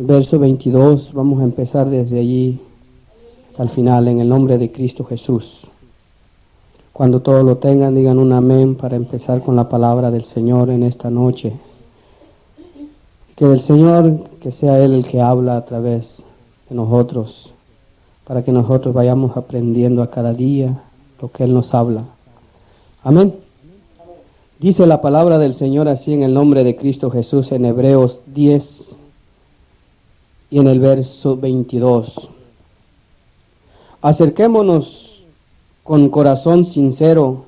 Verso 22, vamos a empezar desde allí hasta el final, en el nombre de Cristo Jesús. Cuando todos lo tengan, digan un amén para empezar con la palabra del Señor en esta noche. Que el Señor, que sea Él el que habla a través de nosotros, para que nosotros vayamos aprendiendo a cada día lo que Él nos habla. Amén. Dice la palabra del Señor así en el nombre de Cristo Jesús en Hebreos 10 y en el verso 22. Acerquémonos con corazón sincero,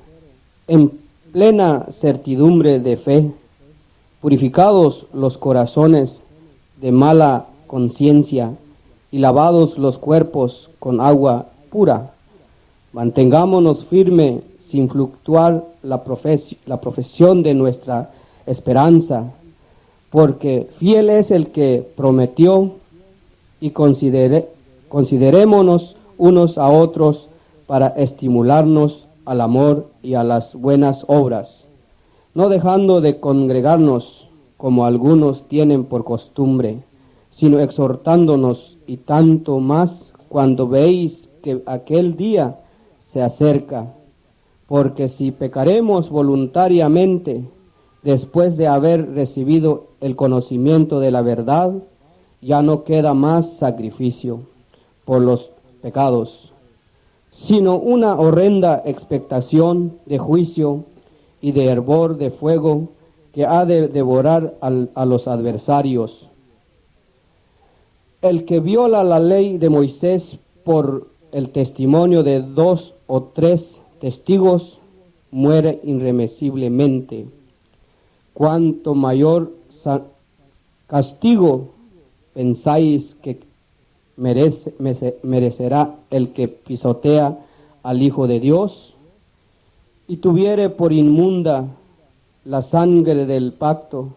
en plena certidumbre de fe, purificados los corazones de mala conciencia y lavados los cuerpos con agua pura. Mantengámonos firme sin fluctuar la profesión de nuestra esperanza, porque fiel es el que prometió, y considerémonos unos a otros para estimularnos al amor y a las buenas obras, no dejando de congregarnos como algunos tienen por costumbre, sino exhortándonos, y tanto más cuando veis que aquel día se acerca. Porque si pecaremos voluntariamente después de haber recibido el conocimiento de la verdad, ya no queda más sacrificio por los pecados, sino una horrenda expectación de juicio y de hervor de fuego que ha de devorar a los adversarios. El que viola la ley de Moisés por el testimonio de 2 o 3 testigos muere irremisiblemente. Cuanto mayor castigo pensáis que merecerá el que pisotea al Hijo de Dios y tuviere por inmunda la sangre del pacto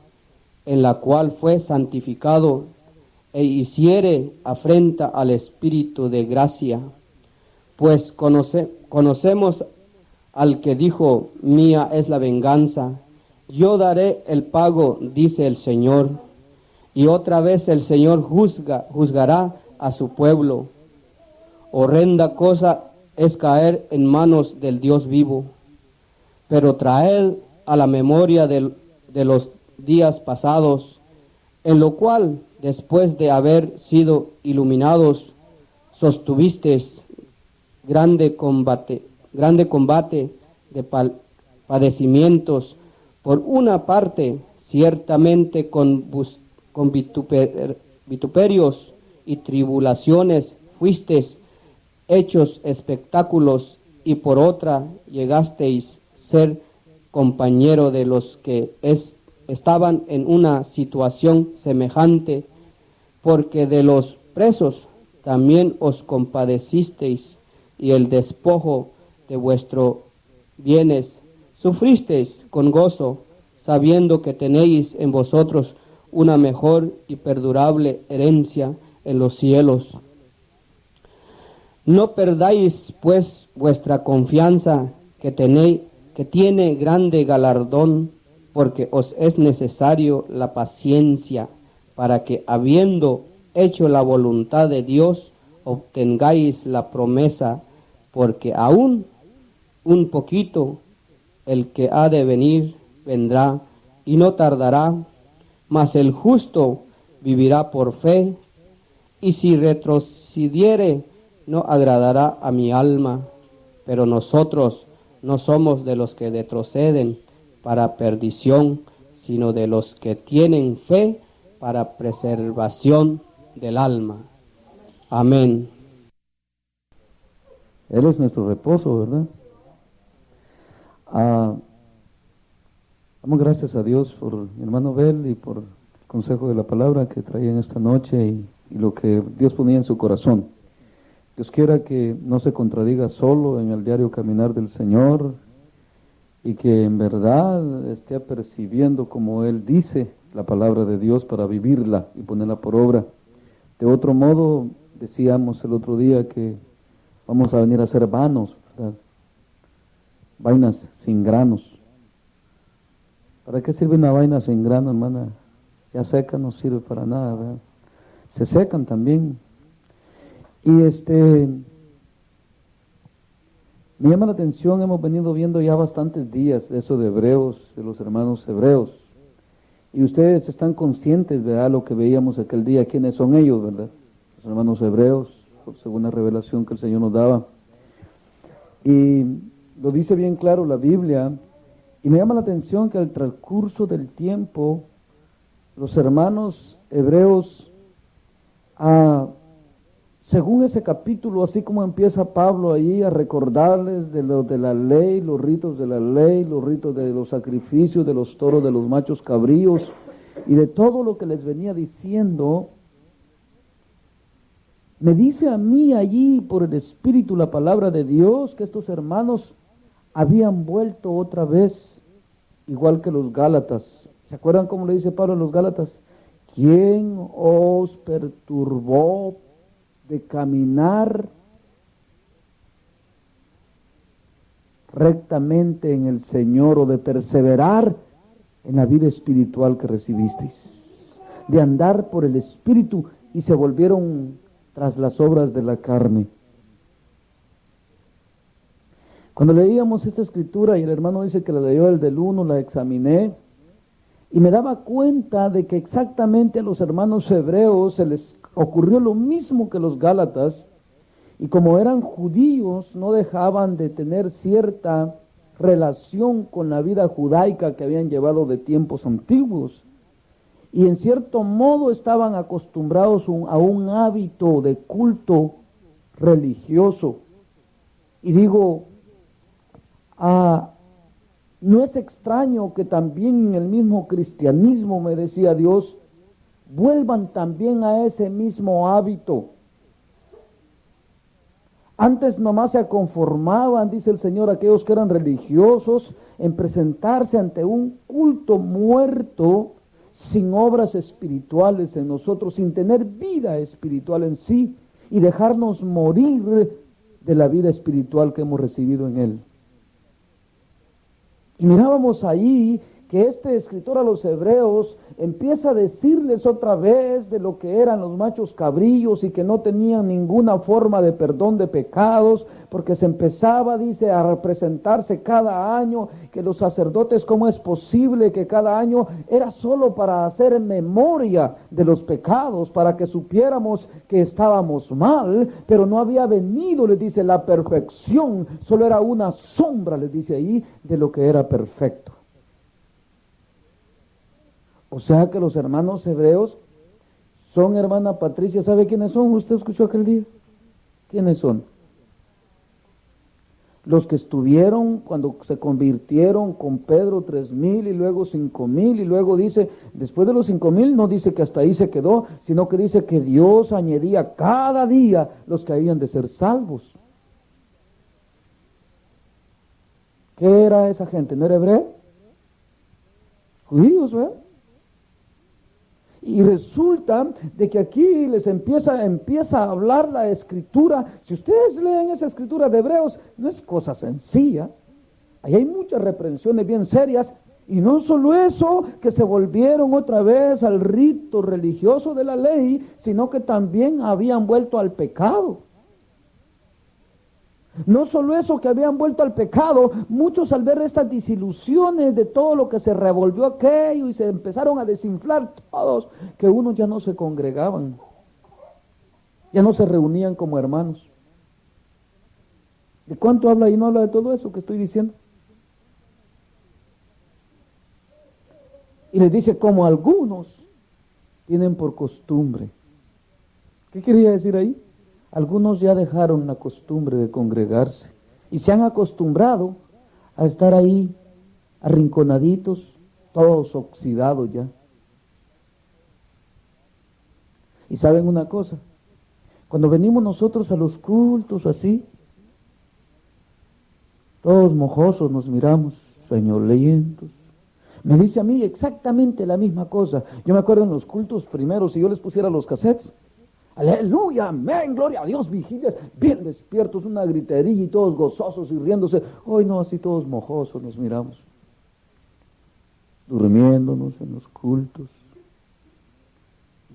en la cual fue santificado e hiciere afrenta al Espíritu de gracia. Pues conocemos al que dijo: mía es la venganza, yo daré el pago, dice el Señor. Y otra vez el Señor juzgará a su pueblo. Horrenda cosa es caer en manos del Dios vivo. Pero traed a la memoria de los días pasados, en lo cual, después de haber sido iluminados, sostuvisteis grande combate de padecimientos, por una parte, ciertamente con vituperios y tribulaciones fuisteis hechos espectáculos, y por otra llegasteis ser compañero de los que estaban en una situación semejante, porque de los presos también os compadecisteis, y el despojo de vuestros bienes sufristeis con gozo, sabiendo que tenéis en vosotros una mejor y perdurable herencia en los cielos. No perdáis pues vuestra confianza, que tiene grande galardón, porque os es necesario la paciencia, para que, habiendo hecho la voluntad de Dios, obtengáis la promesa, porque aún un poquito el que ha de venir vendrá y no tardará. Mas el justo vivirá por fe, y si retrocediere, no agradará a mi alma. Pero nosotros no somos de los que retroceden para perdición, sino de los que tienen fe para preservación del alma. Amén. Él es nuestro reposo, ¿verdad? Damos gracias a Dios por mi hermano Bel y por el consejo de la palabra que traía en esta noche y lo que Dios ponía en su corazón. Dios quiera que no se contradiga solo en el diario caminar del Señor, y que en verdad esté apercibiendo como Él dice la palabra de Dios para vivirla y ponerla por obra. De otro modo, decíamos el otro día que vamos a venir a ser vanos, ¿verdad? Vainas sin granos. ¿Para qué sirve una vaina sin grano, hermana? Ya seca no sirve para nada, ¿verdad? se secan también. Y me llama la atención, hemos venido viendo ya bastantes días de eso de Hebreos, de los hermanos hebreos. Y ustedes están conscientes, ¿verdad?, lo que veíamos aquel día, quiénes son ellos, ¿verdad? Los hermanos hebreos, según la revelación que el Señor nos daba. Y lo dice bien claro la Biblia, y me llama la atención que al transcurso del tiempo, los hermanos hebreos, según ese capítulo, así como empieza Pablo allí a recordarles de lo de la ley, los ritos de la ley, los ritos de los sacrificios, de los toros, de los machos cabríos, y de todo lo que les venía diciendo, me dice a mí allí por el Espíritu la palabra de Dios que estos hermanos habían vuelto otra vez, igual que los Gálatas. ¿Se acuerdan cómo le dice Pablo a los Gálatas? ¿Quién os perturbó de caminar rectamente en el Señor, o de perseverar en la vida espiritual que recibisteis? De andar por el Espíritu, y se volvieron tras las obras de la carne. Cuando leíamos esta escritura, y el hermano dice que la leyó el del 1, la examiné, y me daba cuenta de que exactamente a los hermanos hebreos se les ocurrió lo mismo que los Gálatas, y como eran judíos, no dejaban de tener cierta relación con la vida judaica que habían llevado de tiempos antiguos, y en cierto modo estaban acostumbrados a un hábito de culto religioso. Y digo, no es extraño que también en el mismo cristianismo, me decía Dios, vuelvan también a ese mismo hábito. Antes nomás se conformaban, dice el Señor, aquellos que eran religiosos, en presentarse ante un culto muerto, sin obras espirituales en nosotros, sin tener vida espiritual en sí, y dejarnos morir de la vida espiritual que hemos recibido en Él. Y mirábamos ahí que este escritor a los hebreos empieza a decirles otra vez de lo que eran los machos cabrillos, y que no tenían ninguna forma de perdón de pecados, porque se empezaba, dice, a representarse cada año, que los sacerdotes, ¿cómo es posible que cada año era solo para hacer memoria de los pecados, para que supiéramos que estábamos mal, pero no había venido, les dice, la perfección, solo era una sombra, les dice ahí, de lo que era perfecto? O sea que los hermanos hebreos son, hermana Patricia, ¿sabe quiénes son? ¿Usted escuchó aquel día? ¿Quiénes son? Los que estuvieron cuando se convirtieron con Pedro 3,000 y luego 5,000, y luego dice, después de los 5,000 no dice que hasta ahí se quedó, sino que dice que Dios añadía cada día los que habían de ser salvos. ¿Qué era esa gente? ¿No era hebreo? Judíos, ¿verdad? Y resulta de que aquí les empieza a hablar la escritura. Si ustedes leen esa escritura de Hebreos, no es cosa sencilla. Ahí hay muchas reprensiones bien serias. Y no solo eso, que se volvieron otra vez al rito religioso de la ley, sino que también habían vuelto al pecado. No solo eso, que habían vuelto al pecado, muchos al ver estas desilusiones de todo lo que se revolvió aquello y se empezaron a desinflar todos, que unos ya no se congregaban, ya no se reunían como hermanos. ¿De cuánto habla y no habla de todo eso que estoy diciendo? Y les dice, como algunos tienen por costumbre. ¿Qué quería decir ahí? Algunos ya dejaron la costumbre de congregarse y se han acostumbrado a estar ahí arrinconaditos, todos oxidados ya. Y saben una cosa, cuando venimos nosotros a los cultos así, todos mojosos nos miramos, Señor, lentos. Me dice a mí exactamente la misma cosa. Yo me acuerdo en los cultos primeros, si yo les pusiera los cassettes, aleluya, amén, gloria a Dios, vigilias, bien despiertos, una gritería y todos gozosos y riéndose. Hoy no, así todos mojosos nos miramos, durmiéndonos en los cultos.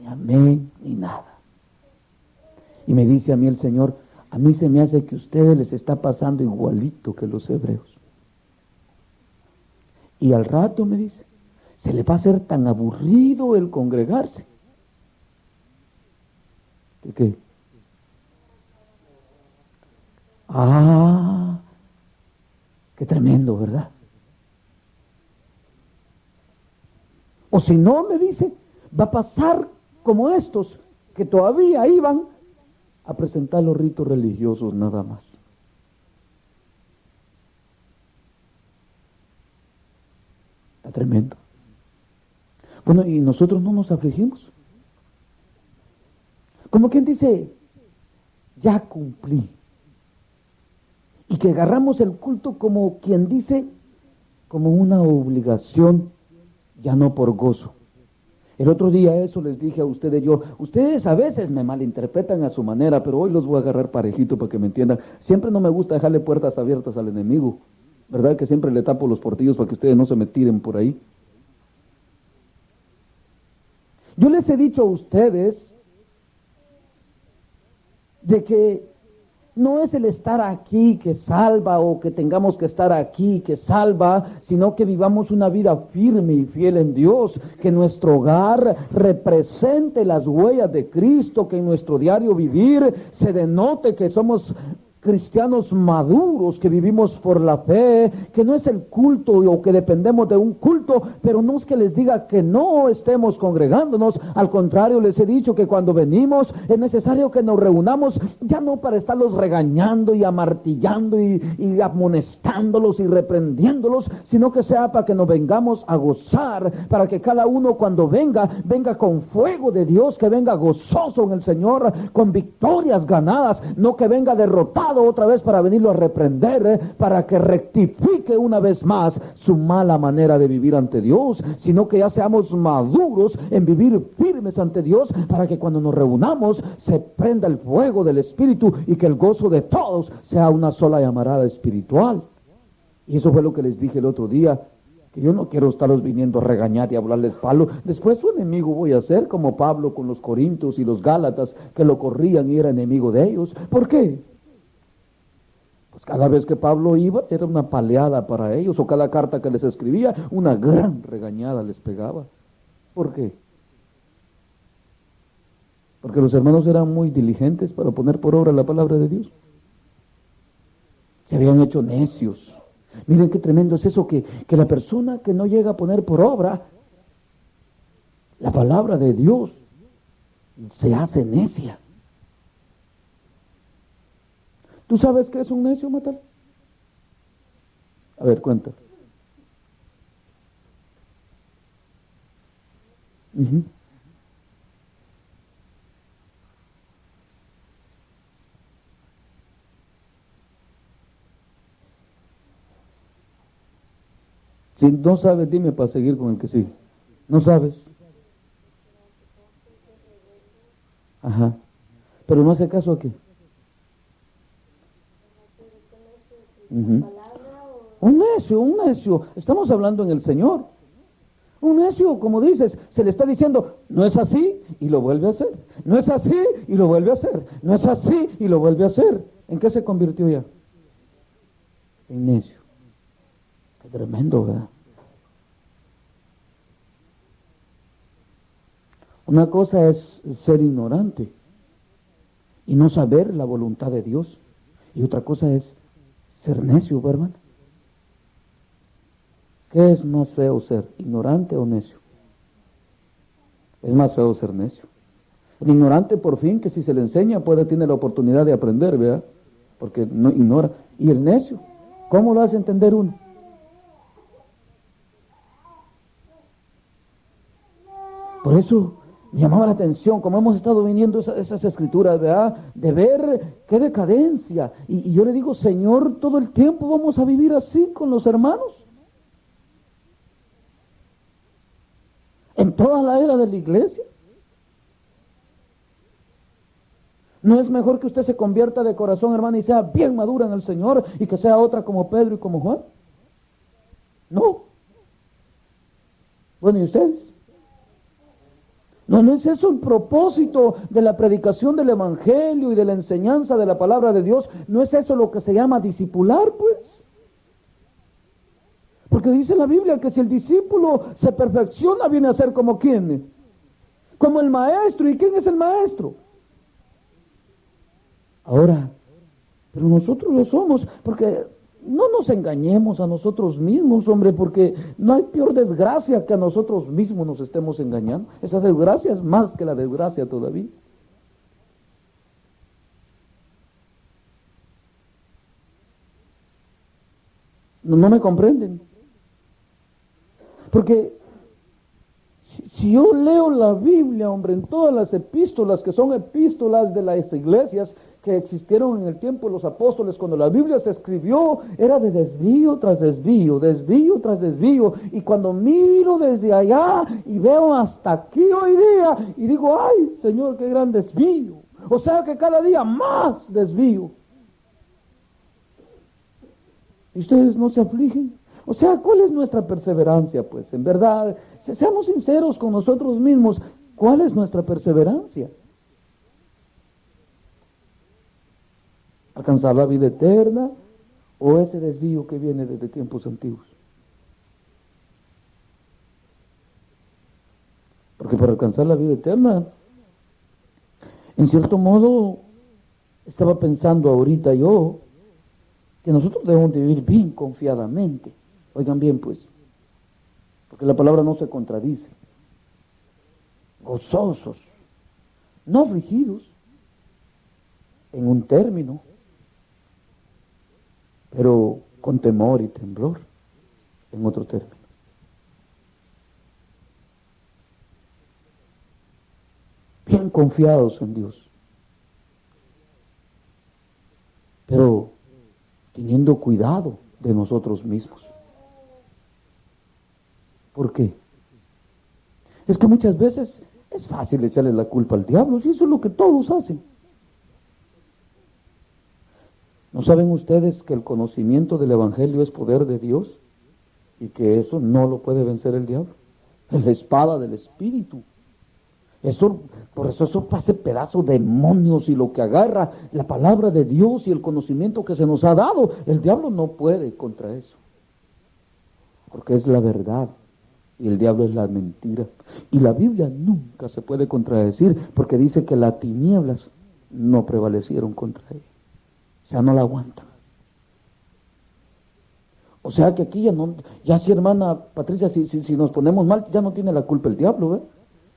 Ni amén, ni nada. Y me dice a mí el Señor, a mí se me hace que a ustedes les está pasando igualito que los hebreos. Y al rato me dice, se les va a hacer tan aburrido el congregarse. ¿De qué? Ah, qué tremendo, ¿verdad? O si no, me dice, va a pasar como estos que todavía iban a presentar los ritos religiosos nada más. Está tremendo. Bueno, y nosotros no nos afligimos. Como quien dice, ya cumplí. Y que agarramos el culto como quien dice, como una obligación, ya no por gozo. El otro día eso les dije a ustedes, ustedes a veces me malinterpretan a su manera, pero hoy los voy a agarrar parejito para que me entiendan. Siempre no me gusta dejarle puertas abiertas al enemigo, ¿verdad? Que siempre le tapo los portillos para que ustedes no se me tiren por ahí. Yo les he dicho a ustedes de que no es el estar aquí que salva o que tengamos que estar aquí que salva, sino que vivamos una vida firme y fiel en Dios, que nuestro hogar represente las huellas de Cristo, que en nuestro diario vivir se denote que somos cristianos maduros, que vivimos por la fe, que no es el culto o que dependemos de un culto, pero no es que les diga que no estemos congregándonos, al contrario, les he dicho que cuando venimos es necesario que nos reunamos, ya no para estarlos regañando y amartillando y amonestándolos y reprendiéndolos, sino que sea para que nos vengamos a gozar, para que cada uno cuando venga con fuego de Dios, que venga gozoso en el Señor, con victorias ganadas, no que venga derrotado otra vez para venirlo a reprender, para que rectifique una vez más su mala manera de vivir ante Dios, sino que ya seamos maduros en vivir firmes ante Dios, para que cuando nos reunamos se prenda el fuego del Espíritu y que el gozo de todos sea una sola llamarada espiritual. Y eso fue lo que les dije el otro día, que yo no quiero estarlos viniendo a regañar y hablarles palo. Después su enemigo voy a ser como Pablo con los Corintios y los Gálatas, que lo corrían y era enemigo de ellos. ¿Por qué? Pues cada vez que Pablo iba era una paleada para ellos, o cada carta que les escribía una gran regañada les pegaba. ¿Por qué? Porque los hermanos eran muy diligentes para poner por obra la palabra de Dios. Se habían hecho necios. Miren qué tremendo es eso, que la persona que no llega a poner por obra la palabra de Dios se hace necia. ¿Tú sabes qué es un necio, Matal? A ver, cuenta. Si no sabes, dime para seguir con el que sigue. ¿No sabes? Ajá. Pero no hace caso aquí. Un necio. Estamos hablando en el Señor. Un necio, como dices, se le está diciendo, no es así, y lo vuelve a hacer. No es así, y lo vuelve a hacer. No es así, y lo vuelve a hacer. ¿En qué se convirtió ya? En necio. Qué tremendo, ¿verdad? Una cosa es ser ignorante y no saber la voluntad de Dios. Y otra cosa es ser necio, ¿verdad? ¿Qué es más feo ser, ignorante o necio? Es más feo ser necio. El ignorante, por fin, que si se le enseña, tiene la oportunidad de aprender, ¿verdad? Porque no ignora. Y el necio, ¿cómo lo hace entender uno? Por eso me llamaba la atención, como hemos estado viniendo esas escrituras, ¿verdad? De ver qué decadencia. Y yo le digo, Señor, todo el tiempo vamos a vivir así con los hermanos. En toda la era de la iglesia. ¿No es mejor que usted se convierta de corazón, hermano, y sea bien madura en el Señor, y que sea otra como Pedro y como Juan? No. Bueno, ¿y ustedes? No, no es eso el propósito de la predicación del Evangelio y de la enseñanza de la palabra de Dios. No es eso lo que se llama discipular, pues. Porque dice la Biblia que si el discípulo se perfecciona, viene a ser como ¿quién? Como el maestro. ¿Y quién es el maestro? Ahora, pero nosotros lo somos, porque no nos engañemos a nosotros mismos, hombre, porque no hay peor desgracia que a nosotros mismos nos estemos engañando. Esa desgracia es más que la desgracia todavía. No me comprenden. Porque si yo leo la Biblia, hombre, en todas las epístolas, que son epístolas de las iglesias que existieron en el tiempo de los apóstoles, cuando la Biblia se escribió, era de desvío tras desvío, desvío tras desvío. Y cuando miro desde allá y veo hasta aquí hoy día, y digo, ay, Señor, qué gran desvío. O sea que cada día más desvío. ¿Y ustedes no se afligen? O sea, ¿cuál es nuestra perseverancia? Pues, en verdad, seamos sinceros con nosotros mismos, ¿cuál es nuestra perseverancia? ¿Alcanzar la vida eterna o ese desvío que viene desde tiempos antiguos? Porque para alcanzar la vida eterna, en cierto modo, estaba pensando ahorita yo, que nosotros debemos de vivir bien confiadamente. Oigan bien, pues, porque la palabra no se contradice. Gozosos, no afligidos, en un término, pero con temor y temblor, en otro término. Bien confiados en Dios, pero teniendo cuidado de nosotros mismos. ¿Por qué? Es que muchas veces es fácil echarle la culpa al diablo, si eso es lo que todos hacen. ¿No saben ustedes que el conocimiento del Evangelio es poder de Dios? Y que eso no lo puede vencer el diablo. Es la espada del Espíritu. Eso, por eso hace pedazos de demonios, y lo que agarra la palabra de Dios y el conocimiento que se nos ha dado, el diablo no puede contra eso. Porque es la verdad y el diablo es la mentira. Y la Biblia nunca se puede contradecir, porque dice que las tinieblas no prevalecieron contra ella. O sea, no la aguantan. O sea que aquí ya si hermana Patricia, si nos ponemos mal, ya no tiene la culpa el diablo, ¿eh?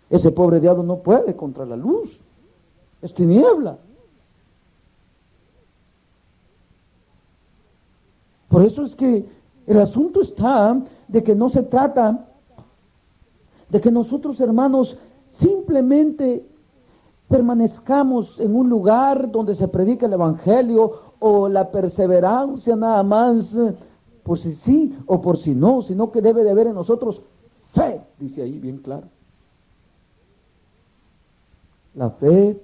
Ese pobre diablo no puede contra la luz. Es tiniebla. Por eso es que el asunto está de que no se trata de que nosotros, hermanos, simplemente permanezcamos en un lugar donde se predica el Evangelio, o la perseverancia nada más, por si sí o por si no, sino que debe de haber en nosotros fe, dice ahí bien claro. La fe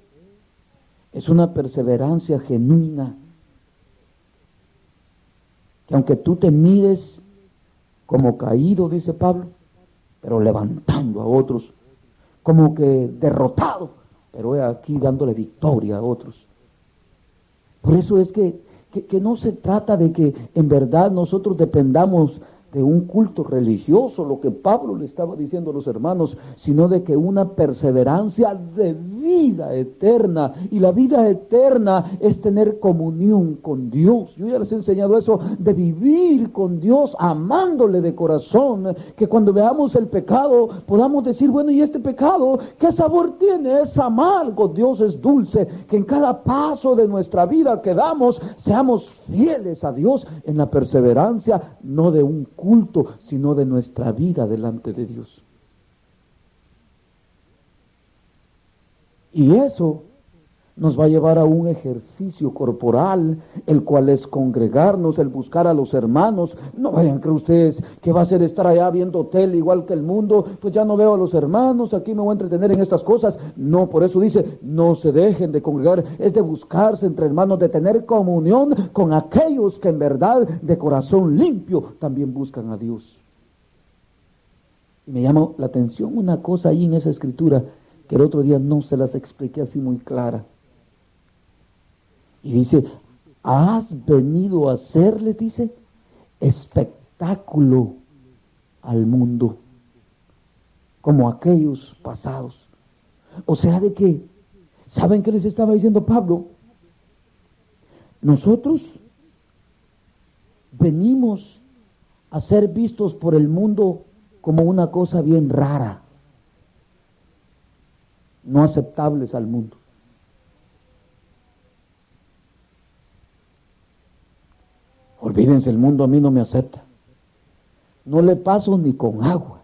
es una perseverancia genuina, que aunque tú te mires como caído, dice Pablo, pero levantando a otros, como que derrotado, pero aquí dándole victoria a otros. Por eso es que no se trata de que en verdad nosotros dependamos de un culto religioso, lo que Pablo le estaba diciendo a los hermanos, sino de que una perseverancia de vida eterna. Y la vida eterna es tener comunión con Dios. Yo ya les he enseñado eso, de vivir con Dios, amándole de corazón, que cuando veamos el pecado podamos decir, bueno, ¿y este pecado qué sabor tiene? Es amargo. Dios es dulce. Que en cada paso de nuestra vida que damos, seamos fieles a Dios en la perseverancia, no de un culto, sino de nuestra vida delante de Dios. Y eso nos va a llevar a un ejercicio corporal, el cual es congregarnos, el buscar a los hermanos. No vayan a creer ustedes que va a ser estar allá viendo tele igual que el mundo, pues ya no veo a los hermanos, aquí me voy a entretener en estas cosas. No, por eso dice, no se dejen de congregar, es de buscarse entre hermanos, de tener comunión con aquellos que en verdad de corazón limpio también buscan a Dios. Y me llama la atención una cosa ahí en esa escritura, que el otro día no se las expliqué así muy clara. Y dice, has venido a hacerle, dice, espectáculo al mundo, como aquellos pasados. O sea, de que, ¿saben qué les estaba diciendo Pablo? Nosotros venimos a ser vistos por el mundo como una cosa bien rara, no aceptables al mundo. Olvídense, el mundo a mí no me acepta. No le paso ni con agua.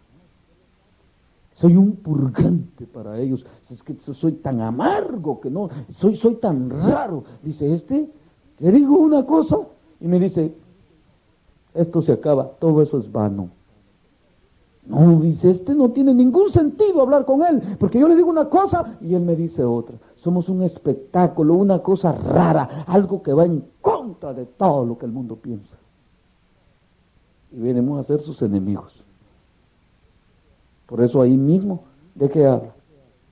Soy un purgante para ellos. Es que soy tan amargo que no, soy tan raro. Dice le digo una cosa y me dice, esto se acaba, todo eso es vano. No, dice, no tiene ningún sentido hablar con él, porque yo le digo una cosa y él me dice otra. Somos un espectáculo, una cosa rara, algo que va en contra de todo lo que el mundo piensa. Y venimos a ser sus enemigos. Por eso ahí mismo, ¿de qué habla?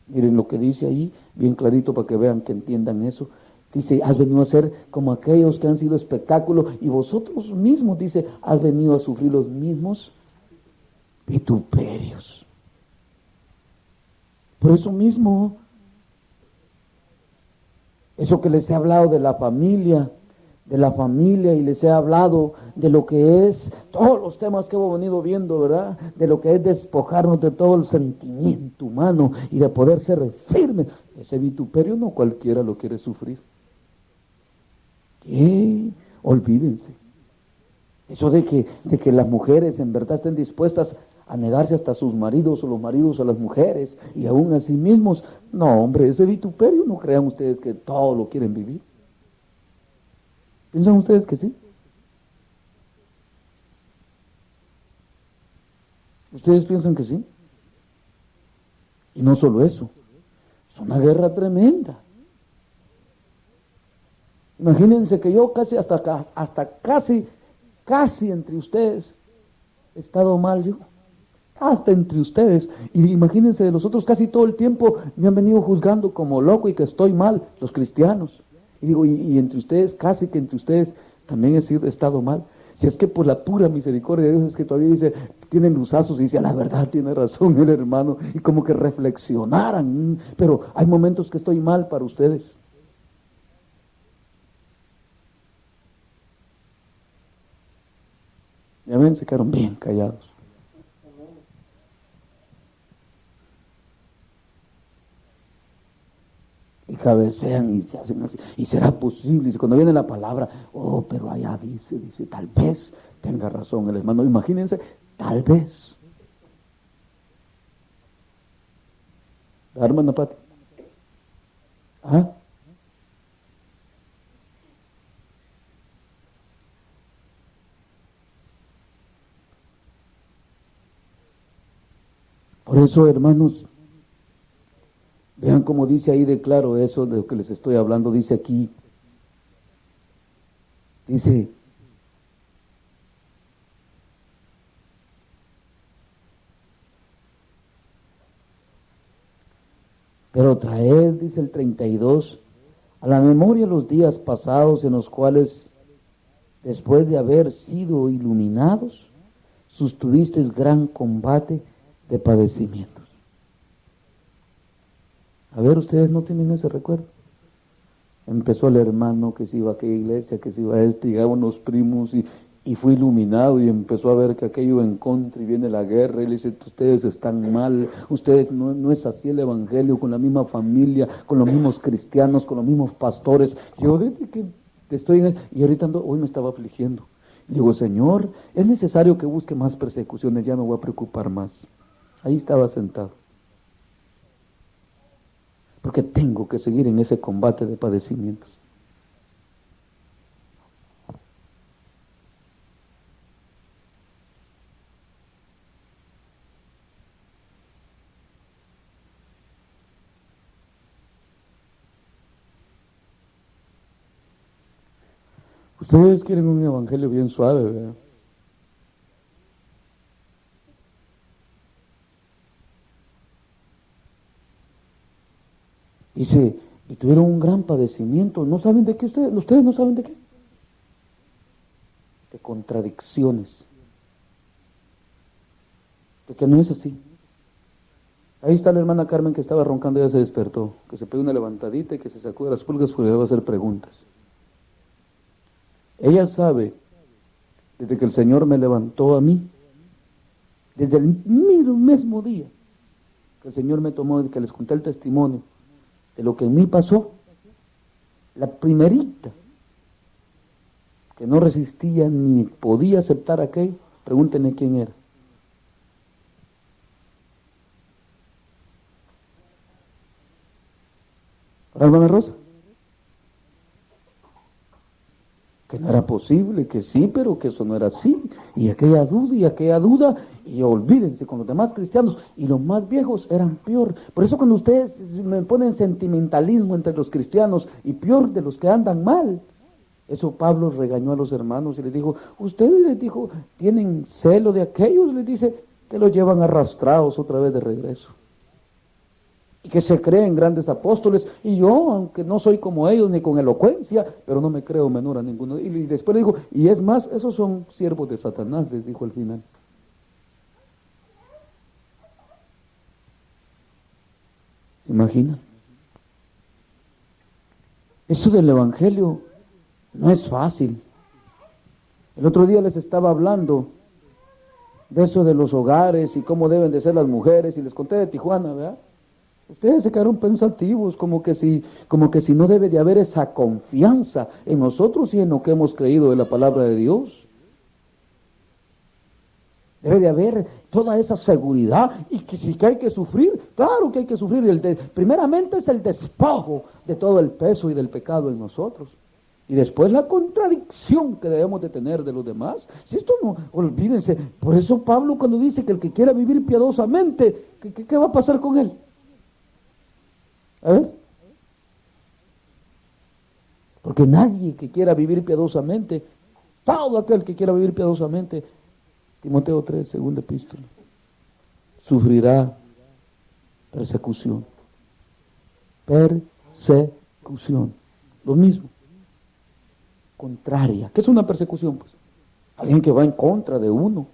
Miren lo que dice ahí, bien clarito para que vean, que entiendan eso. Dice, has venido a ser como aquellos que han sido espectáculo, y vosotros mismos, dice, has venido a sufrir los mismos vituperios. Por eso mismo, eso que les he hablado de la familia, y les he hablado de lo que es, todos los temas que hemos venido viendo, ¿verdad? De lo que es despojarnos de todo el sentimiento humano y de poder ser firmes. Ese vituperio no cualquiera lo quiere sufrir. ¿Qué? Olvídense. Eso de que las mujeres en verdad estén dispuestas a negarse hasta a sus maridos o los maridos a las mujeres y aún a sí mismos. No, hombre, ese vituperio no crean ustedes que todo lo quieren vivir. ¿Piensan ustedes que sí? ¿Ustedes piensan que sí? Y no solo eso, es una guerra tremenda. Imagínense que yo hasta casi entre ustedes he estado mal yo. Hasta entre ustedes. Y imagínense, de los otros casi todo el tiempo me han venido juzgando como loco y que estoy mal, los cristianos. Y digo, y entre ustedes, casi que entre ustedes también he estado mal. Si es que por la pura misericordia de Dios es que todavía dice, tienen luzazos y dice, a la verdad tiene razón el hermano, y como que reflexionaran, pero hay momentos que estoy mal para ustedes. Ya ven, se quedaron bien callados. Y cabecean y se hacen así, y será posible, y cuando viene la palabra, oh, pero allá dice, tal vez tenga razón el hermano, imagínense, tal vez. ¿La hermana Pati? ¿Ah? Por eso, hermanos, vean cómo dice ahí de claro eso de lo que les estoy hablando, dice aquí, dice, pero traed, dice el 32, a la memoria los días pasados en los cuales, después de haber sido iluminados, sostuvisteis gran combate de padecimientos. A ver, ustedes no tienen ese recuerdo. Empezó el hermano que se iba a aquella iglesia, que se iba a llegaban los primos y fue iluminado y empezó a ver que aquello en contra y viene la guerra y le dice, ustedes están mal, ustedes no es así el evangelio, con la misma familia, con los mismos cristianos, con los mismos pastores. Yo desde que estoy en y ahorita hoy me estaba afligiendo. Y digo, Señor, es necesario que busque más persecuciones, ya me voy a preocupar más. Ahí estaba sentado. Porque tengo que seguir en ese combate de padecimientos. Ustedes quieren un evangelio bien suave, ¿verdad? Dice, y tuvieron un gran padecimiento. ¿No saben de qué ustedes? ¿Ustedes no saben de qué? De contradicciones. De que no es así. Ahí está la hermana Carmen que estaba roncando, ya se despertó, que se pegó una levantadita y que se sacó de las pulgas porque le iba a hacer preguntas. Ella sabe, desde que el Señor me levantó a mí, desde el mismo día que el Señor me tomó, que les conté el testimonio de lo que en mí pasó, la primerita que no resistía ni podía aceptar aquello, pregúntenme quién era. ¿Hermana Rosa? Que no era posible, que sí, pero que eso no era así, y aquella duda, y olvídense, con los demás cristianos, y los más viejos eran peor. Por eso cuando ustedes me ponen sentimentalismo entre los cristianos, y peor de los que andan mal, eso Pablo regañó a los hermanos y les dijo, ustedes, les dijo, tienen celo de aquellos, les dice, que los llevan arrastrados otra vez de regreso. Y que se creen grandes apóstoles, y yo, aunque no soy como ellos, ni con elocuencia, pero no me creo menor a ninguno. Y después le dijo, y es más, esos son siervos de Satanás, les dijo al final. ¿Se imaginan? Eso del evangelio no es fácil. El otro día les estaba hablando de eso de los hogares y cómo deben de ser las mujeres, y les conté de Tijuana, ¿verdad? Ustedes se quedaron pensativos, como que si no debe de haber esa confianza en nosotros y en lo que hemos creído de la palabra de Dios. Debe de haber toda esa seguridad, y que si que hay que sufrir, claro que hay que sufrir. Primeramente es el despojo de todo el peso y del pecado en nosotros. Y después la contradicción que debemos de tener de los demás. Si esto no, olvídense. Por eso Pablo cuando dice que el que quiera vivir piadosamente, ¿qué va a pasar con él? A ver, porque nadie que quiera vivir piadosamente, todo aquel que quiera vivir piadosamente, Timoteo 3, segunda epístola, sufrirá persecución. Persecución, lo mismo, contraria. ¿Qué es una persecución? Pues alguien que va en contra de uno.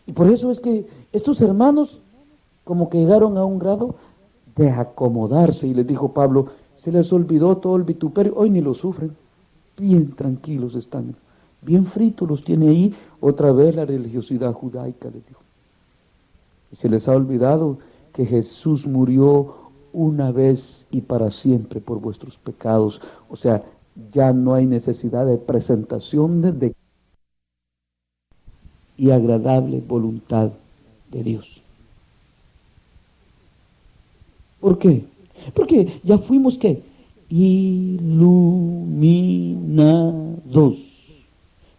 Y por eso es que estos hermanos como que llegaron a un grado de acomodarse, y les dijo Pablo, se les olvidó todo el vituperio, hoy ni lo sufren, bien tranquilos están, bien fritos los tiene ahí, otra vez la religiosidad judaica, les dijo. Y se les ha olvidado que Jesús murió una vez y para siempre por vuestros pecados, o sea, ya no hay necesidad de presentación de y agradable voluntad de Dios. ¿Por qué? Porque ya fuimos, ¿qué? Iluminados.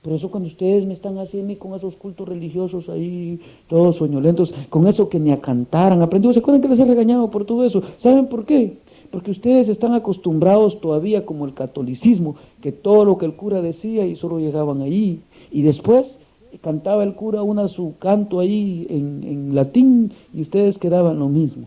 Por eso cuando ustedes me están haciendo con esos cultos religiosos ahí, todos soñolentos, con eso que ni a cantar han aprendido, ¿se acuerdan que les he regañado por todo eso? ¿Saben por qué? Porque ustedes están acostumbrados todavía como el catolicismo, que todo lo que el cura decía y solo llegaban ahí. Y después cantaba el cura su canto ahí en latín y ustedes quedaban lo mismo.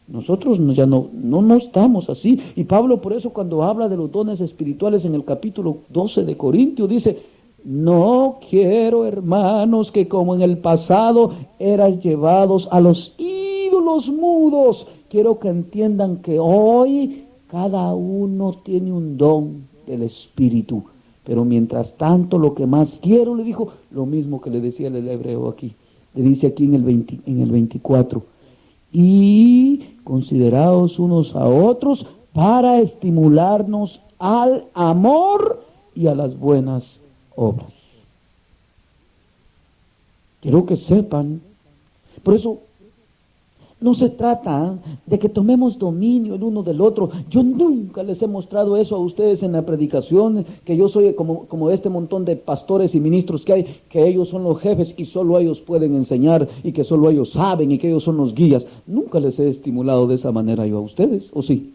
Nosotros ya no estamos así. Y Pablo por eso cuando habla de los dones espirituales en el capítulo 12 de Corintios dice, no quiero, hermanos, que como en el pasado erais llevados a los ídolos mudos. Quiero que entiendan que hoy cada uno tiene un don del Espíritu. Pero mientras tanto, lo que más quiero, le dijo, lo mismo que le decía el hebreo aquí. Le dice aquí en el 24. Y consideraos unos a otros para estimularnos al amor y a las buenas obras. Quiero que sepan, por eso no se trata de que tomemos dominio el uno del otro. Yo nunca les he mostrado eso a ustedes en la predicación, que yo soy como este montón de pastores y ministros que hay, que ellos son los jefes y solo ellos pueden enseñar y que solo ellos saben y que ellos son los guías. Nunca les he estimulado de esa manera yo a ustedes, ¿o sí?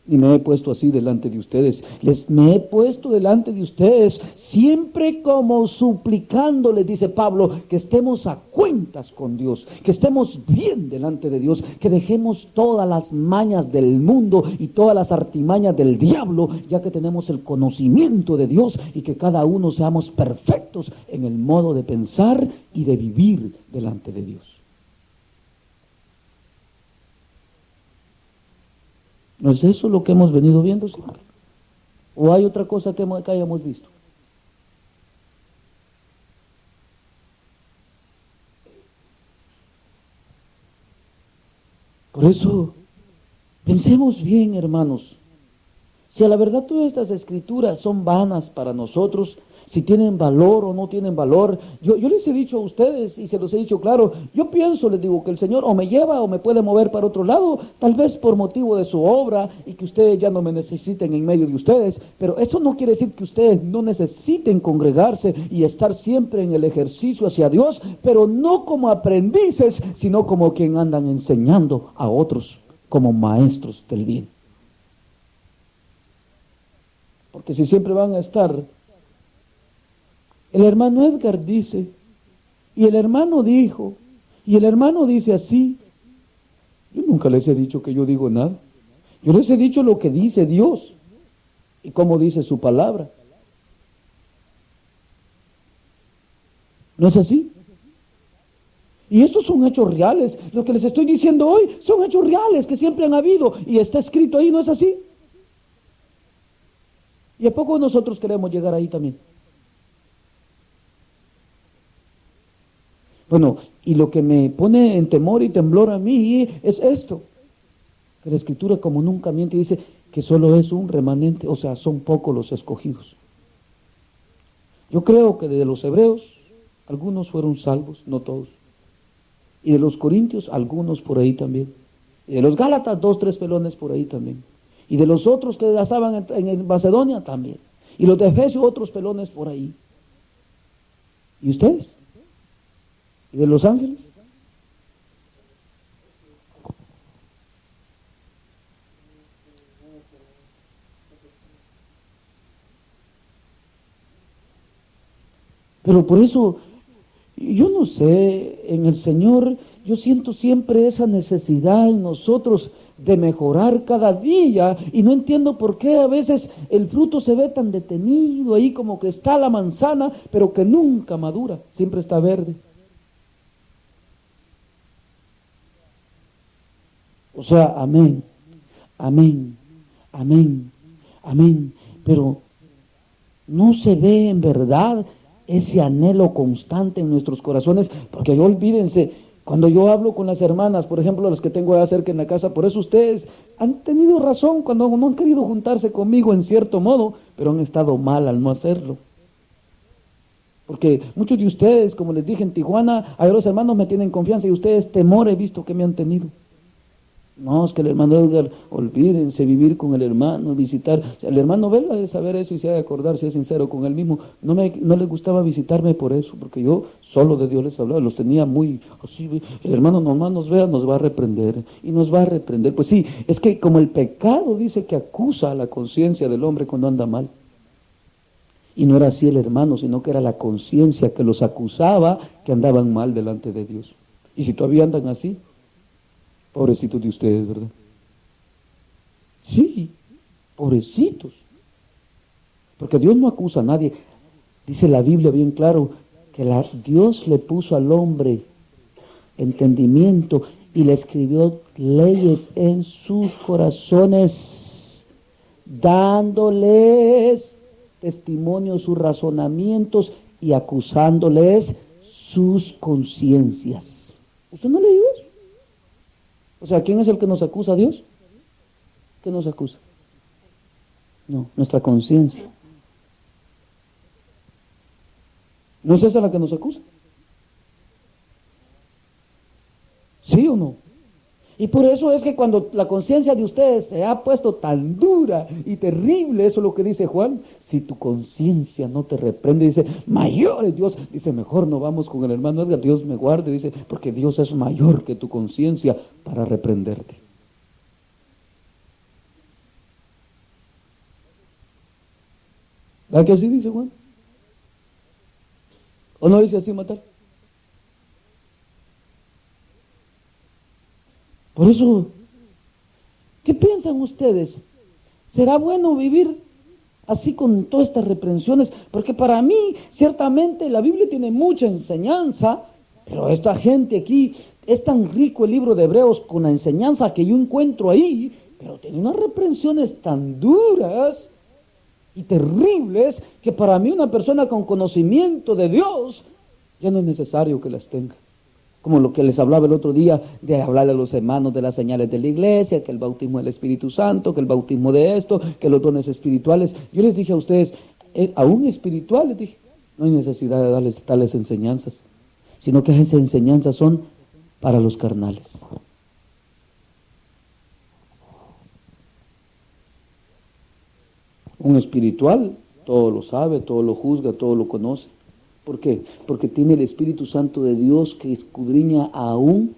Ni me he puesto así delante de ustedes. Me he puesto delante de ustedes siempre como suplicándoles, dice Pablo, que estemos a cuentas con Dios, que estemos bien delante de Dios, que dejemos todas las mañas del mundo y todas las artimañas del diablo, ya que tenemos el conocimiento de Dios, y que cada uno seamos perfectos en el modo de pensar y de vivir delante de Dios. ¿No es eso lo que hemos venido viendo, Señor? ¿O hay otra cosa que hayamos visto? Por eso, pensemos bien, hermanos. Si a la verdad todas estas escrituras son vanas para nosotros, si tienen valor o no tienen valor, yo les he dicho a ustedes, y se los he dicho claro, yo pienso, les digo, que el Señor o me lleva o me puede mover para otro lado, tal vez por motivo de su obra, y que ustedes ya no me necesiten en medio de ustedes, pero eso no quiere decir que ustedes no necesiten congregarse y estar siempre en el ejercicio hacia Dios, pero no como aprendices, sino como quien andan enseñando a otros, como maestros del bien. Porque si siempre van a estar, el hermano Edgar dice, y el hermano dijo, y el hermano dice así, yo nunca les he dicho que yo digo nada, yo les he dicho lo que dice Dios, y cómo dice su palabra. ¿No es así? Y estos son hechos reales, lo que les estoy diciendo hoy son hechos reales que siempre han habido, y está escrito ahí, ¿no es así? ¿Y a poco nosotros queremos llegar ahí también? Bueno, y lo que me pone en temor y temblor a mí es esto, que la Escritura como nunca miente dice que solo es un remanente, o sea, son pocos los escogidos. Yo creo que de los hebreos, algunos fueron salvos, no todos. Y de los corintios, algunos por ahí también. Y de los gálatas, 2, 3 pelones por ahí también. Y de los otros que estaban en Macedonia también. Y los de Efesios, otros pelones por ahí. ¿Y ustedes? ¿Y de los ángeles? Pero por eso, yo no sé, en el Señor, yo siento siempre esa necesidad en nosotros de mejorar cada día, y no entiendo por qué a veces el fruto se ve tan detenido ahí, como que está la manzana, pero que nunca madura, siempre está verde. O sea, amén, amén, amén, amén, pero no se ve en verdad ese anhelo constante en nuestros corazones, porque olvídense, cuando yo hablo con las hermanas, por ejemplo, las que tengo allá cerca en la casa, por eso ustedes han tenido razón cuando no han querido juntarse conmigo en cierto modo, pero han estado mal al no hacerlo. Porque muchos de ustedes, como les dije en Tijuana, a los hermanos me tienen confianza, y ustedes temor he visto que me han tenido. No, es que el hermano Edgar, olvídense, vivir con el hermano, visitar. O sea, el hermano Vela de saber eso y se ha de acordar, si es sincero con él mismo. No les gustaba visitarme por eso, porque yo solo de Dios les hablaba, los tenía muy así. El hermano nomás nos vea, nos va a reprender, y nos va a reprender. Pues sí, es que como el pecado dice que acusa a la conciencia del hombre cuando anda mal. Y no era así el hermano, sino que era la conciencia que los acusaba que andaban mal delante de Dios. Y si todavía andan así, pobrecitos de ustedes, ¿verdad? Sí, pobrecitos. Porque Dios no acusa a nadie. Dice la Biblia bien claro que Dios le puso al hombre entendimiento y le escribió leyes en sus corazones, dándoles testimonio sus razonamientos y acusándoles sus conciencias. ¿Usted no leyó eso? O sea, ¿quién es el que nos acusa? ¿A Dios? ¿Qué nos acusa? No, nuestra conciencia. ¿No es esa la que nos acusa? ¿Sí o no? Y por eso es que cuando la conciencia de ustedes se ha puesto tan dura y terrible, eso es lo que dice Juan, si tu conciencia no te reprende, dice, mayor es Dios, dice, mejor no vamos con el hermano Edgar, Dios me guarde, dice, porque Dios es mayor que tu conciencia para reprenderte. ¿Verdad que así dice Juan? ¿O no dice así matar? Por eso, ¿qué piensan ustedes? ¿Será bueno vivir así con todas estas reprensiones? Porque para mí, ciertamente, la Biblia tiene mucha enseñanza, pero esta gente aquí, es tan rico el libro de Hebreos con la enseñanza que yo encuentro ahí, pero tiene unas reprensiones tan duras y terribles que para mí una persona con conocimiento de Dios ya no es necesario que las tenga. Como lo que les hablaba el otro día, de hablarle a los hermanos de las señales de la iglesia, que el bautismo del Espíritu Santo, que el bautismo de esto, que los dones espirituales. Yo les dije a ustedes, aún espiritual, les dije, no hay necesidad de darles tales enseñanzas, sino que esas enseñanzas son para los carnales. Un espiritual todo lo sabe, todo lo juzga, todo lo conoce. ¿Por qué? Porque tiene el Espíritu Santo de Dios que escudriña aún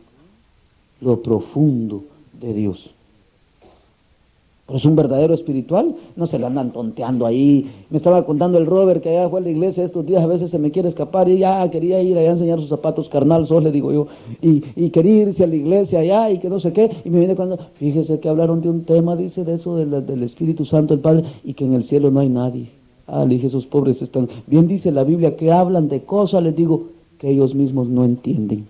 lo profundo de Dios. Pero es un verdadero espiritual, no se lo andan tonteando ahí. Me estaba contando el Robert que allá fue a la iglesia estos días, a veces se me quiere escapar y ya quería ir allá a enseñar sus zapatos carnal, le digo yo, y quería irse a la iglesia allá y que no sé qué, y me viene cuando, fíjese que hablaron de un tema, dice, de eso del Espíritu Santo, el Padre, y que en el cielo no hay nadie. Le dije, esos pobres están, bien dice la Biblia que hablan de cosas, les digo, que ellos mismos no entienden.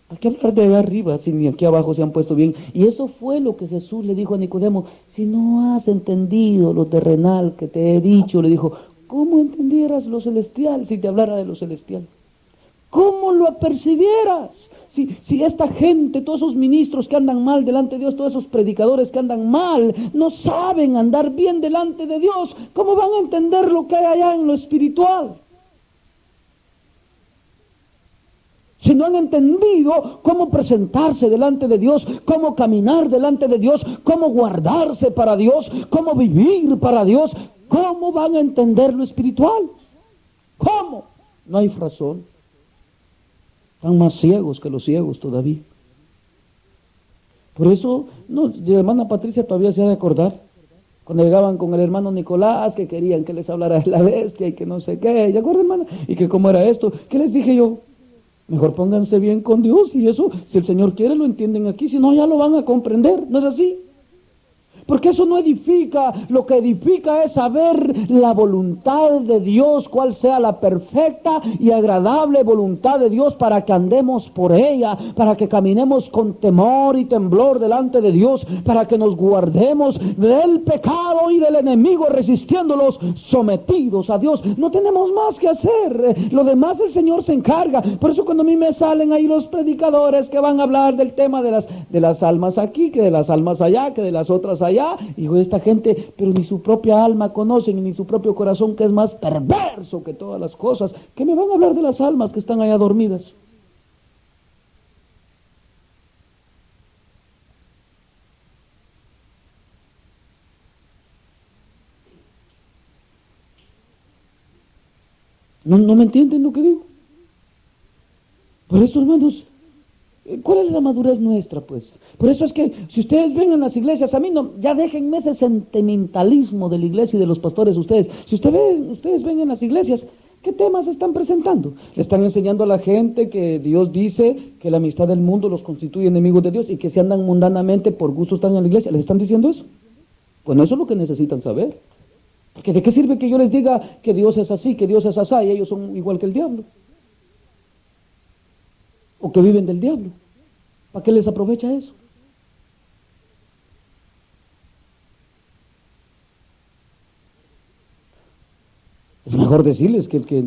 Hay que hablar de allá arriba, si ni aquí abajo se han puesto bien. Y eso fue lo que Jesús le dijo a Nicodemo. Si no has entendido lo terrenal que te he dicho, le dijo, ¿cómo entendieras lo celestial si te hablara de lo celestial? ¿Cómo lo apercibieras? Si esta gente, todos esos ministros que andan mal delante de Dios, todos esos predicadores que andan mal, no saben andar bien delante de Dios, ¿cómo van a entender lo que hay allá en lo espiritual? Si no han entendido cómo presentarse delante de Dios, cómo caminar delante de Dios, cómo guardarse para Dios, cómo vivir para Dios, ¿cómo van a entender lo espiritual? ¿Cómo? No hay razón. Están más ciegos que los ciegos todavía. Por eso, no, la hermana Patricia todavía se ha de acordar, cuando llegaban con el hermano Nicolás, que querían que les hablara de la bestia y que no sé qué, ¿ya acuerdan, hermana? Y que cómo era esto, ¿qué les dije yo? Mejor pónganse bien con Dios y eso, si el Señor quiere, lo entienden aquí, si no, ya lo van a comprender, ¿no es así? Porque eso no edifica, lo que edifica es saber la voluntad de Dios, cuál sea la perfecta y agradable voluntad de Dios para que andemos por ella, para que caminemos con temor y temblor delante de Dios, para que nos guardemos del pecado y del enemigo resistiéndolos, sometidos a Dios. No tenemos más que hacer, lo demás el Señor se encarga. Por eso cuando a mí me salen ahí los predicadores que van a hablar del tema de las almas aquí, que de las almas allá, que de las otras allá, digo, esta gente, pero ni su propia alma conocen, ni su propio corazón, que es más perverso que todas las cosas, ¿qué me van a hablar de las almas que están allá dormidas? ¿No me entienden lo que digo? Por eso, hermanos, ¿cuál es la madurez nuestra, pues? Por eso es que, si ustedes ven en las iglesias, a mí no, ya déjenme ese sentimentalismo de la iglesia y de los pastores ustedes. Si ustedes ven en las iglesias, ¿qué temas están presentando? Le están enseñando a la gente que Dios dice que la amistad del mundo los constituye enemigos de Dios y que si andan mundanamente por gusto están en la iglesia. ¿Les están diciendo eso? Bueno, eso es lo que necesitan saber. Porque ¿de qué sirve que yo les diga que Dios es así, que Dios es así, y ellos son igual que el diablo? O que viven del diablo. ¿Para qué les aprovecha eso? Es mejor decirles que el que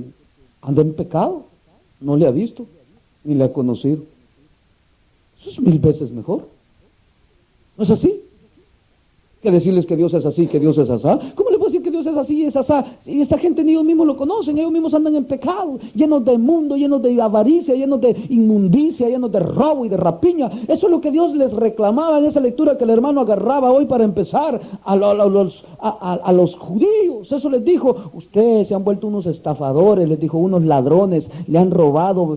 anda en pecado no le ha visto, ni le ha conocido. Eso es 1000 veces mejor. ¿No es así? Que decirles que Dios es así, que Dios es así. ¿Cómo le puedo decir que Dios es así, es asá. Y esta gente ni ellos mismos lo conocen, ellos mismos andan en pecado, llenos de mundo, llenos de avaricia, llenos de inmundicia, llenos de robo y de rapiña. Eso es lo que Dios les reclamaba en esa lectura que el hermano agarraba hoy para empezar a los judíos. Eso les dijo, ustedes se han vuelto unos estafadores, les dijo, unos ladrones, le han robado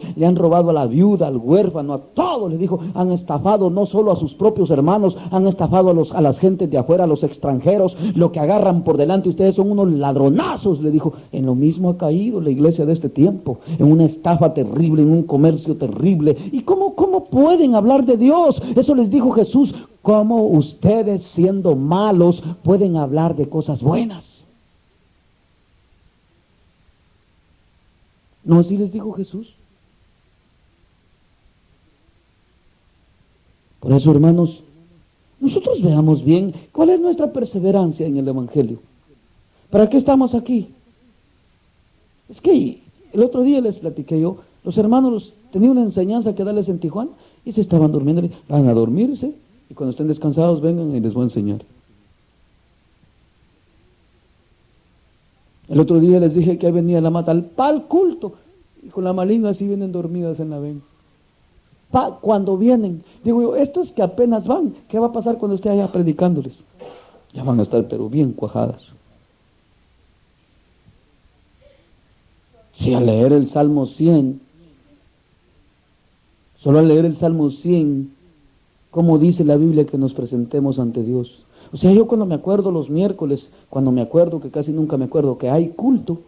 a la viuda, al huérfano, a todos, les dijo, han estafado no solo a sus propios hermanos, han estafado a las gentes de afuera, a los extranjeros, lo que agarran por delante, ustedes son unos ladronazos, le dijo. En lo mismo ha caído la iglesia de este tiempo, en una estafa terrible, en un comercio terrible. ¿Y cómo pueden hablar de Dios? Eso les dijo Jesús. ¿Cómo ustedes, siendo malos, pueden hablar de cosas buenas? ¿No así les dijo Jesús? Por eso, hermanos, nosotros veamos bien cuál es nuestra perseverancia en el Evangelio. ¿Para qué estamos aquí? Es que el otro día les platiqué yo, los hermanos tenían una enseñanza que darles en Tijuana y se estaban durmiendo, van a dormirse y cuando estén descansados vengan y les voy a enseñar. El otro día les dije que ahí venía la mata al culto y con la maligna así vienen dormidas en la ven. Cuando vienen, digo yo, estos que apenas van, ¿qué va a pasar cuando esté allá predicándoles? Ya van a estar pero bien cuajadas. Si al leer el Salmo 100, solo al leer el Salmo 100, ¿cómo dice la Biblia que nos presentemos ante Dios? O sea, yo cuando me acuerdo los miércoles, cuando me acuerdo, que casi nunca me acuerdo, que hay culto,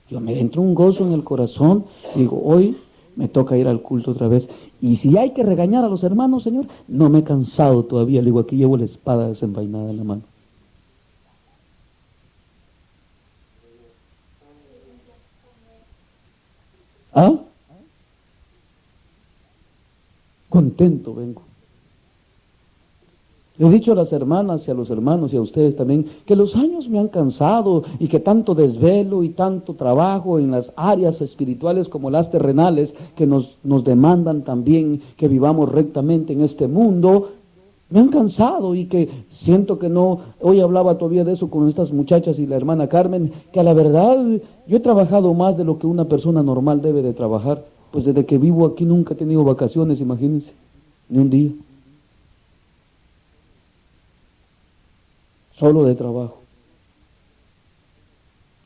yo me entra un gozo en el corazón y digo, hoy me toca ir al culto otra vez. Y si hay que regañar a los hermanos, Señor, no me he cansado todavía. Le digo, aquí llevo la espada desenvainada en la mano. ¿Ah? Contento vengo. Le he dicho a las hermanas y a los hermanos y a ustedes también que los años me han cansado y que tanto desvelo y tanto trabajo en las áreas espirituales como las terrenales que nos demandan también que vivamos rectamente en este mundo, me han cansado y que siento que no, hoy hablaba todavía de eso con estas muchachas y la hermana Carmen, que a la verdad yo he trabajado más de lo que una persona normal debe de trabajar, pues desde que vivo aquí nunca he tenido vacaciones, imagínense, ni un día. Solo de trabajo.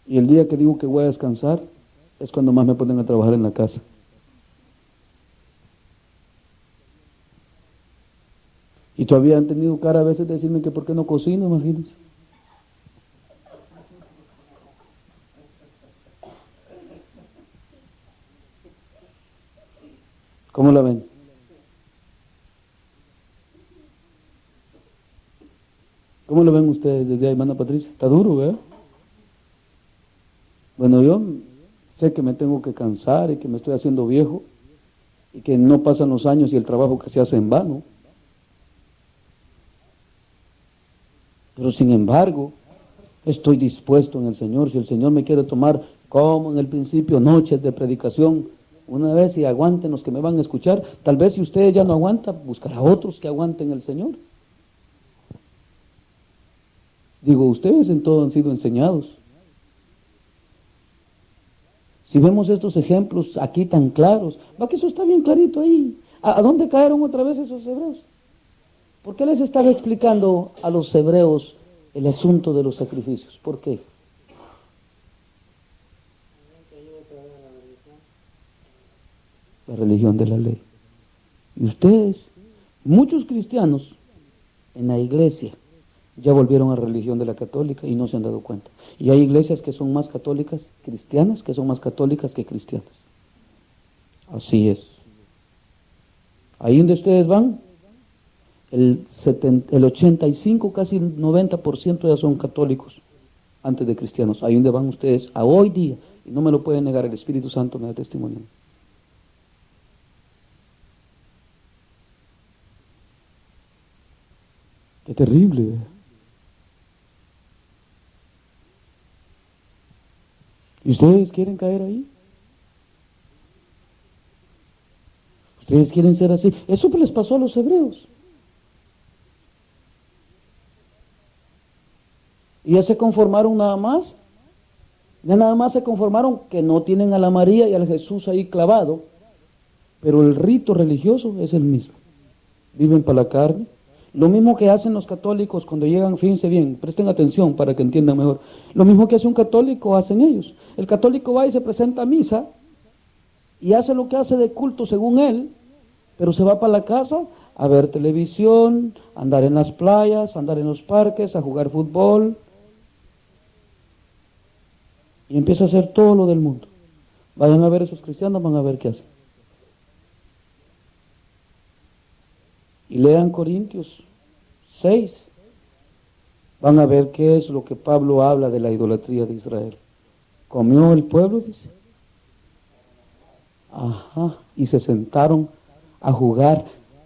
Y el día que digo que voy a descansar es cuando más me ponen a trabajar en la casa. Y todavía han tenido cara a veces de decirme que por qué no cocino, imagínense. ¿Cómo la ven? ¿Cómo lo ven ustedes desde ahí, hermana Patricia? Está duro, ¿verdad? Bueno, yo sé que me tengo que cansar y que me estoy haciendo viejo y que no pasan los años y el trabajo que se hace en vano. Pero sin embargo, estoy dispuesto en el Señor. Si el Señor me quiere tomar, como en el principio, noches de predicación, una vez y aguanten los que me van a escuchar. Tal vez si ustedes ya no aguantan, buscará otros que aguanten el Señor. Digo, ustedes en todo han sido enseñados. Si vemos estos ejemplos aquí tan claros, va que eso está bien clarito ahí. ¿A dónde cayeron otra vez esos hebreos? ¿Por qué les estaba explicando a los hebreos el asunto de los sacrificios? ¿Por qué? La religión de la ley. Y ustedes, muchos cristianos en la iglesia, ya volvieron a la religión de la católica y no se han dado cuenta. Y hay iglesias que son más católicas, cristianas, que son más católicas que cristianas. Así es. Ahí donde ustedes van, el 85, casi el 90% ya son católicos antes de cristianos. Ahí donde van ustedes a hoy día, y no me lo pueden negar, el Espíritu Santo me da testimonio. Qué terrible, ¿verdad? ¿Y ustedes quieren caer ahí? ¿Ustedes quieren ser así? Eso les pasó a los hebreos. Y ya se conformaron nada más. Ya nada más se conformaron que no tienen a la María y al Jesús ahí clavado, pero el rito religioso es el mismo. Viven para la carne. Lo mismo que hacen los católicos cuando llegan, fíjense bien, presten atención para que entiendan mejor. Lo mismo que hace un católico hacen ellos. El católico va y se presenta a misa y hace lo que hace de culto según él, pero se va para la casa a ver televisión, a andar en las playas, a andar en los parques, a jugar fútbol, y empieza a hacer todo lo del mundo. Vayan a ver esos cristianos, van a ver qué hacen. Y lean Corintios 6, van a ver qué es lo que Pablo habla de la idolatría de Israel. Comió el pueblo, dice. Ajá, y se sentaron a jugar.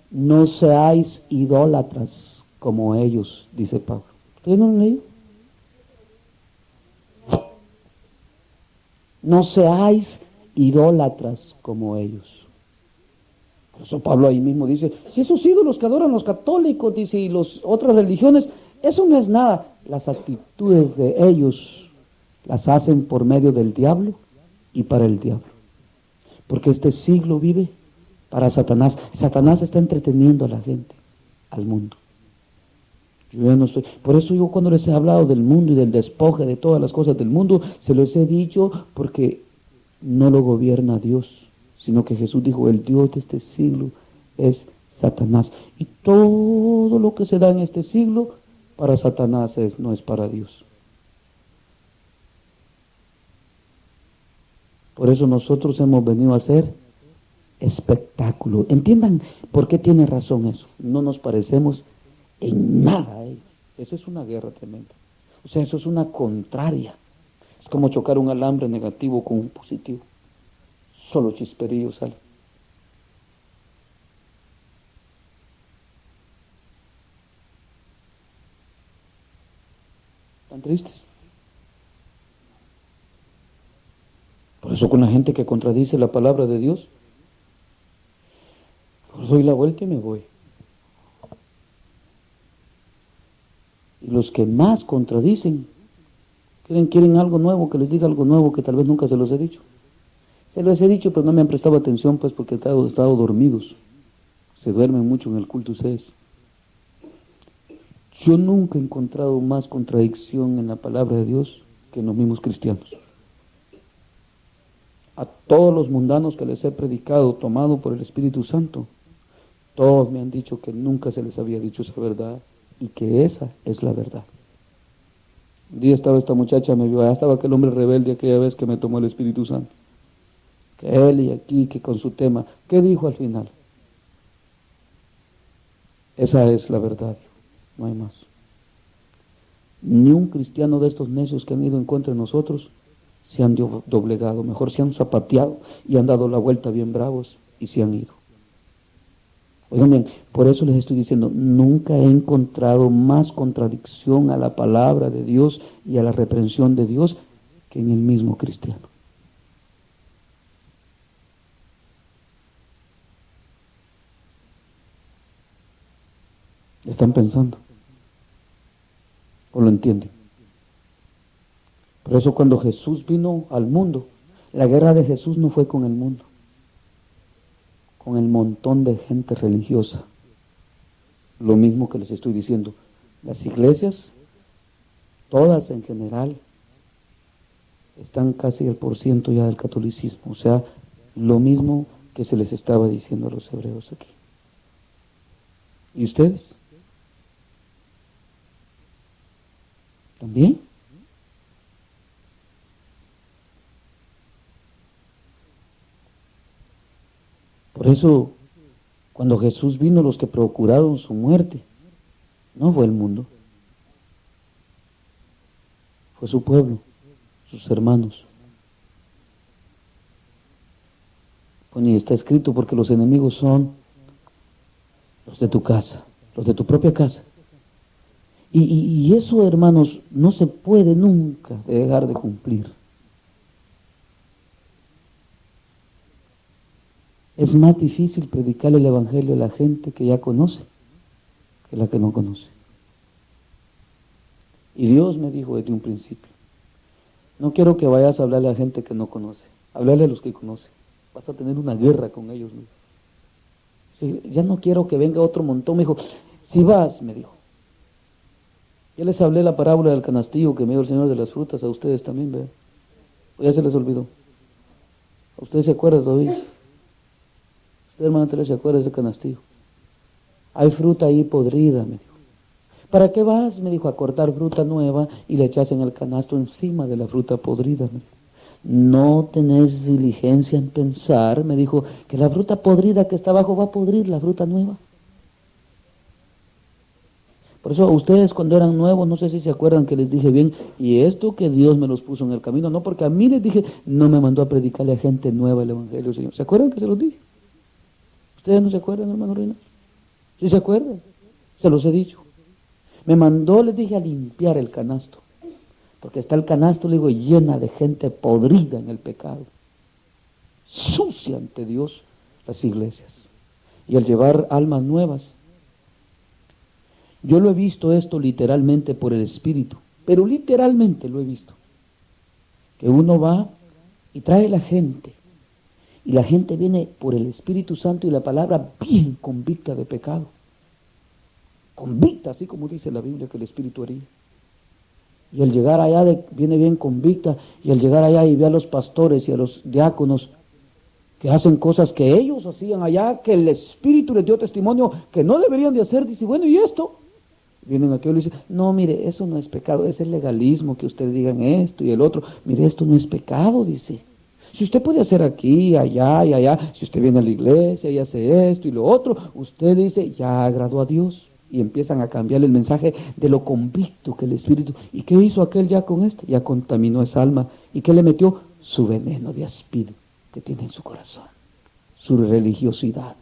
No seáis idólatras como ellos, dice Pablo. ¿Ustedes no lo han leído? No seáis idólatras como ellos. Por eso Pablo ahí mismo dice, si esos ídolos que adoran los católicos, dice, y las otras religiones, eso no es nada. Las actitudes de ellos las hacen por medio del diablo y para el diablo. Porque este siglo vive para Satanás. Satanás está entreteniendo a la gente, al mundo. Yo ya no estoy. Por eso yo cuando les he hablado del mundo y del despoje de todas las cosas del mundo, se los he dicho porque no lo gobierna Dios, sino que Jesús dijo, el Dios de este siglo es Satanás. Y todo lo que se da en este siglo, para Satanás no es para Dios. Por eso nosotros hemos venido a hacer espectáculo. Entiendan por qué tiene razón eso. No nos parecemos en nada a ellos. Eso es una guerra tremenda. O sea, eso es una contraria. Es como chocar un alambre negativo con un positivo. Solo chisperillos salen. ¿Están tristes? Por eso con la gente que contradice la palabra de Dios, pues doy la vuelta y me voy. Y los que más contradicen, quieren algo nuevo, que les diga algo nuevo que tal vez nunca se los he dicho. Se los he dicho, pero no me han prestado atención, pues porque he estado dormidos. Se duermen mucho en el culto ustedes. Yo nunca he encontrado más contradicción en la palabra de Dios que en los mismos cristianos. A todos los mundanos que les he predicado, tomado por el Espíritu Santo, todos me han dicho que nunca se les había dicho esa verdad y que esa es la verdad. Un día estaba esta muchacha, me vio, allá estaba aquel hombre rebelde aquella vez que me tomó el Espíritu Santo. Que él y aquí, que con su tema, ¿qué dijo al final? Esa es la verdad, no hay más. Ni un cristiano de estos necios que han ido en contra de nosotros se han doblegado, mejor se han zapateado y han dado la vuelta bien bravos y se han ido. Oigan bien, por eso les estoy diciendo, nunca he encontrado más contradicción a la palabra de Dios y a la reprensión de Dios que en el mismo cristiano. ¿Están pensando? ¿O lo entienden? Por eso cuando Jesús vino al mundo, la guerra de Jesús no fue con el mundo, con el montón de gente religiosa. Lo mismo que les estoy diciendo, las iglesias, todas en general, están casi al % ya del catolicismo, o sea, lo mismo que se les estaba diciendo a los hebreos aquí. ¿Y ustedes? ¿También? Por eso, cuando Jesús vino, los que procuraron su muerte, no fue el mundo, fue su pueblo, sus hermanos. Bueno, y está escrito porque los enemigos son los de tu casa, los de tu propia casa. Y eso, hermanos, no se puede nunca dejar de cumplir. Es más difícil predicarle el evangelio a la gente que ya conoce que la que no conoce. Y Dios me dijo desde un principio, no quiero que vayas a hablarle a gente que no conoce, hablarle a los que conoce. Vas a tener una guerra con ellos, me dijo. Sí, ya no quiero que venga otro montón, me dijo, si vas, me dijo. Ya les hablé la parábola del canastillo que me dio el Señor de las frutas, a ustedes también, ¿verdad? Pues ya se les olvidó. ¿A ustedes se acuerdan todavía? ¿Usted, hermana Teresa, se acuerda de ese canastillo? Hay fruta ahí podrida, me dijo. ¿Para qué vas? Me dijo, a cortar fruta nueva y le echas en el canasto encima de la fruta podrida, me dijo. No tenés diligencia en pensar, me dijo, que la fruta podrida que está abajo va a podrir la fruta nueva. Por eso ustedes cuando eran nuevos, no sé si se acuerdan que les dije bien, y esto que Dios me los puso en el camino, no porque a mí les dije, no me mandó a predicarle a gente nueva el Evangelio, Señor. ¿Se acuerdan que se los dije? ¿Ustedes no se acuerdan, hermano Reina? ¿Sí se acuerdan? Se los he dicho. Me mandó, les dije, a limpiar el canasto. Porque está el canasto, le digo, llena de gente podrida en el pecado. Sucia ante Dios las iglesias. Y al llevar almas nuevas, yo lo he visto esto literalmente por el Espíritu, pero literalmente lo he visto. Que uno va y trae la gente, y la gente viene por el Espíritu Santo y la palabra bien convicta de pecado. Convicta, así como dice la Biblia que el Espíritu haría. Y al llegar allá viene bien convicta, y al llegar allá y ve a los pastores y a los diáconos que hacen cosas que ellos hacían allá, que el Espíritu les dio testimonio que no deberían de hacer, dice, bueno, ¿y esto? Vienen aquí y le dicen, no, mire, eso no es pecado, es el legalismo que ustedes digan esto y el otro. Mire, esto no es pecado, dice. Si usted puede hacer aquí, allá y allá, si usted viene a la iglesia y hace esto y lo otro, usted dice, ya agradó a Dios. Y empiezan a cambiar el mensaje de lo convicto que el Espíritu. ¿Y qué hizo aquel ya con este? Ya contaminó esa alma. ¿Y qué le metió? Su veneno de aspid que tiene en su corazón. Su religiosidad.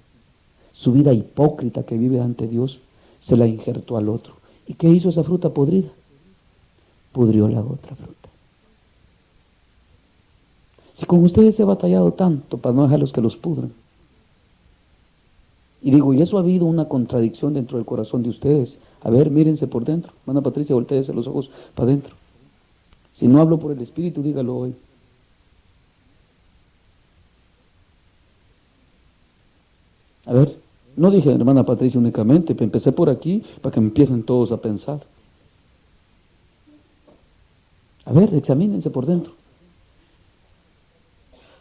Su vida hipócrita que vive ante Dios, se la injertó al otro. ¿Y qué hizo esa fruta podrida? Pudrió la otra fruta. Si con ustedes he batallado tanto para no dejarlos que los pudran. Y digo, y eso ha habido una contradicción dentro del corazón de ustedes. A ver, mírense por dentro. Hermana Patricia, voltéese los ojos para adentro. Si no hablo por el Espíritu, dígalo hoy. A ver, no dije hermana Patricia únicamente, empecé por aquí para que empiecen todos a pensar. A ver, examínense por dentro.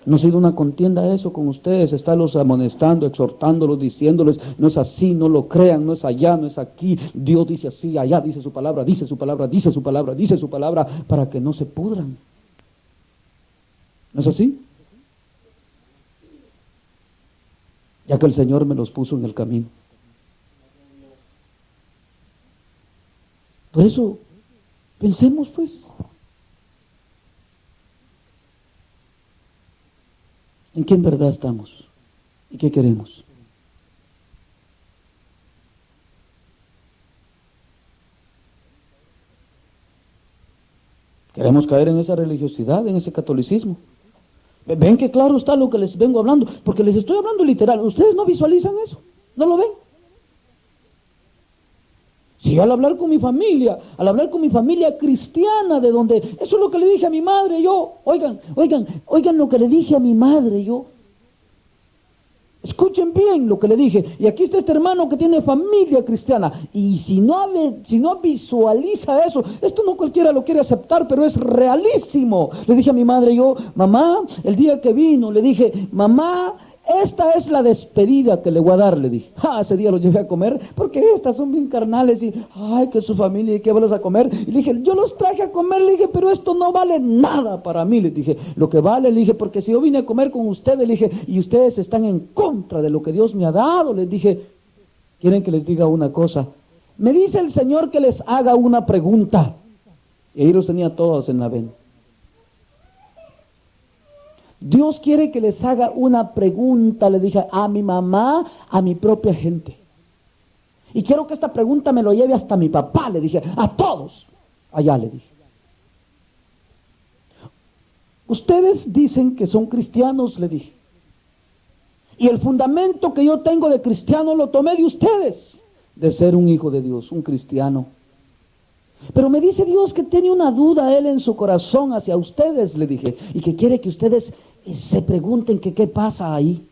No ha sido una contienda eso con ustedes, estarlos amonestando, exhortándolos, diciéndoles, no es así, no lo crean, no es allá, no es aquí, Dios dice así, allá dice su palabra, dice su palabra, dice su palabra, dice su palabra, para que no se pudran. ¿No es así? Ya que el Señor me los puso en el camino. Por eso, pensemos pues. ¿En qué en verdad estamos? ¿Y qué queremos? Queremos caer en esa religiosidad, en ese catolicismo. Ven que claro está lo que les vengo hablando, porque les estoy hablando literal. ¿Ustedes no visualizan eso? ¿No lo ven? Si yo al hablar con mi familia cristiana, de donde, eso es lo que le dije a mi madre yo, oigan lo que le dije a mi madre yo. Escuchen bien lo que le dije. Y aquí está este hermano que tiene familia cristiana. Y si no visualiza eso, esto no cualquiera lo quiere aceptar, pero es realísimo. Le dije a mi madre yo, mamá, el día que vino, le dije, mamá, esta es la despedida que le voy a dar, le dije. Ese día lo llevé a comer, porque estas son bien carnales y, ay, que su familia y que vas a comer. Y le dije, yo los traje a comer, le dije, pero esto no vale nada para mí, le dije. Lo que vale, le dije, porque si yo vine a comer con ustedes, le dije, y ustedes están en contra de lo que Dios me ha dado, les dije, ¿quieren que les diga una cosa? Me dice el Señor que les haga una pregunta. Y ahí los tenía todos en la vena. Dios quiere que les haga una pregunta, le dije a mi mamá, a mi propia gente. Y quiero que esta pregunta me lo lleve hasta mi papá, le dije, a todos. Allá le dije. Ustedes dicen que son cristianos, le dije. Y el fundamento que yo tengo de cristiano lo tomé de ustedes, de ser un hijo de Dios, un cristiano. Pero me dice Dios que tiene una duda Él en su corazón hacia ustedes, le dije, y que quiere que ustedes se pregunten que qué pasa ahí.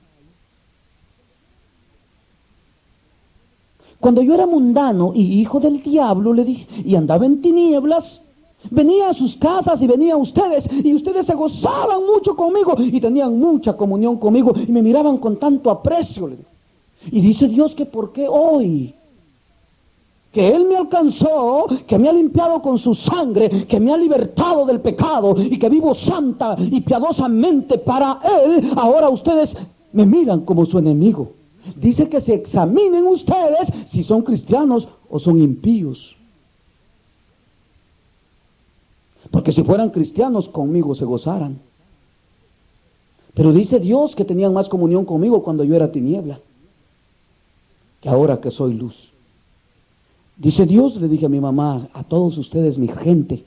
Cuando yo era mundano y hijo del diablo, le dije, y andaba en tinieblas, venía a sus casas y venía a ustedes, y ustedes se gozaban mucho conmigo y tenían mucha comunión conmigo y me miraban con tanto aprecio, le dije. Y dice Dios que por qué hoy, que Él me alcanzó, que me ha limpiado con su sangre, que me ha libertado del pecado y que vivo santa y piadosamente para Él, ahora ustedes me miran como su enemigo. Dice que se examinen ustedes si son cristianos o son impíos. Porque si fueran cristianos conmigo se gozaran. Pero dice Dios que tenían más comunión conmigo cuando yo era tiniebla que ahora que soy luz. Dice Dios, le dije a mi mamá, a todos ustedes, mi gente,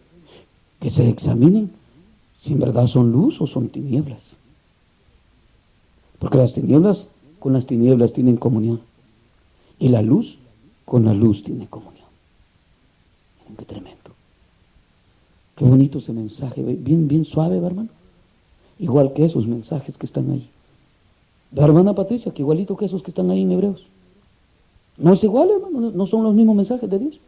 que se examinen si en verdad son luz o son tinieblas. Porque las tinieblas con las tinieblas tienen comunión. Y la luz con la luz tiene comunión. Miren qué tremendo. Qué bonito ese mensaje, bien suave, ¿va, hermano? Igual que esos mensajes que están ahí. La hermana Patricia, que igualito que esos que están ahí en Hebreos. No es igual, hermano, no son los mismos mensajes de Dios.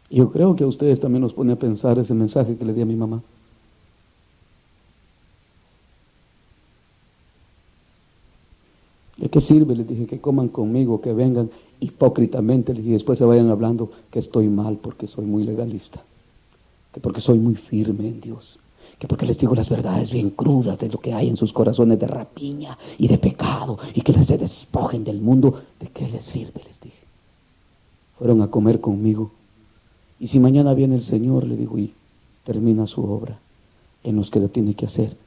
Yo creo que a ustedes también los pone a pensar ese mensaje que le di a mi mamá. ¿De qué sirve? Les dije que coman conmigo, que vengan hipócritamente, les dije, y después se vayan hablando que estoy mal porque soy muy legalista, que porque soy muy firme en Dios, que porque les digo las verdades bien crudas de lo que hay en sus corazones de rapiña y de pecado, y que les se despojen del mundo. ¿De qué les sirve? Les dije. Fueron a comer conmigo, y si mañana viene el Señor, le digo, y termina su obra en los que la tiene que hacer,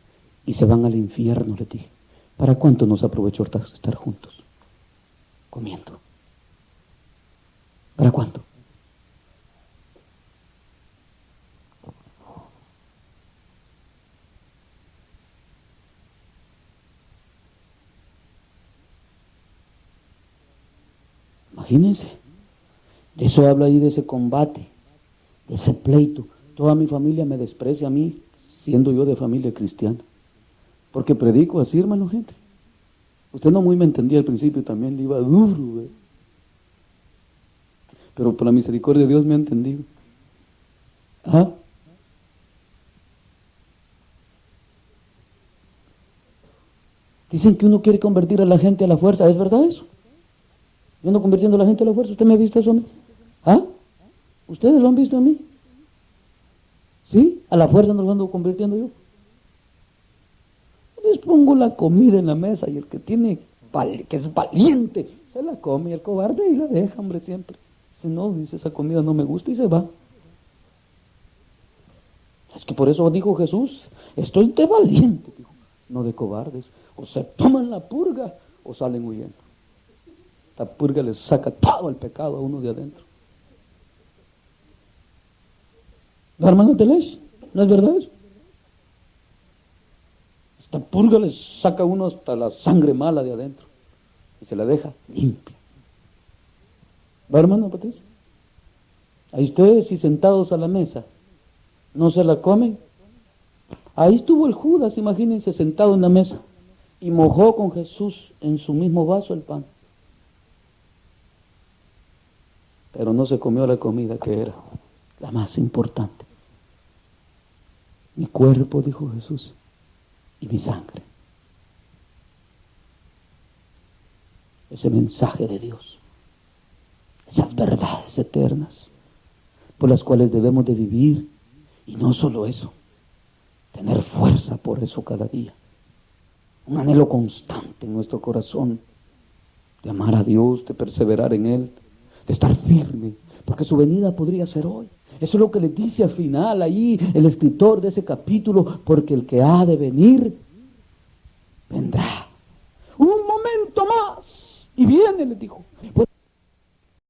y se van al infierno, les dije, ¿para cuánto nos aprovechó estar juntos comiendo? ¿Para cuánto? Imagínense, de eso habla ahí, de ese combate, de ese pleito. Toda mi familia me desprecia a mí, siendo yo de familia cristiana, porque predico así, hermano, gente. Usted no muy me entendía al principio, también le iba duro, ¿eh? Pero por la misericordia de Dios me ha entendido. ¿Ah? Dicen que uno quiere convertir a la gente a la fuerza, ¿es verdad eso? Yo ando convirtiendo a la gente a la fuerza. ¿Usted me ha visto eso a mí? ¿Ah? ¿Ustedes lo han visto a mí? ¿Sí? A la fuerza no lo ando convirtiendo yo. Les pongo la comida en la mesa y el que que es valiente, se la come, y el cobarde y la deja, hombre, siempre. Si no, dice, esa comida no me gusta y se va. Es que por eso dijo Jesús, estoy de valiente, dijo, no de cobardes. O se toman la purga o salen huyendo. La purga les saca todo el pecado a uno de adentro. ¿La hermana Telés? ¿No es verdad eso? Esta purga les saca a uno hasta la sangre mala de adentro y se la deja limpia. ¿Va, hermano Patricia? Ahí ustedes y sentados a la mesa, ¿no se la comen? Ahí estuvo el Judas, imagínense, sentado en la mesa y mojó con Jesús en su mismo vaso el pan. Pero no se comió la comida que era la más importante. Mi cuerpo, dijo Jesús, y mi sangre. Ese mensaje de Dios, esas verdades eternas por las cuales debemos de vivir, y no solo eso, tener fuerza por eso cada día, un anhelo constante en nuestro corazón de amar a Dios, de perseverar en Él, de estar firme, porque su venida podría ser hoy. Eso es lo que le dice al final ahí el escritor de ese capítulo, porque el que ha de venir, vendrá. Un momento más, y viene, le dijo.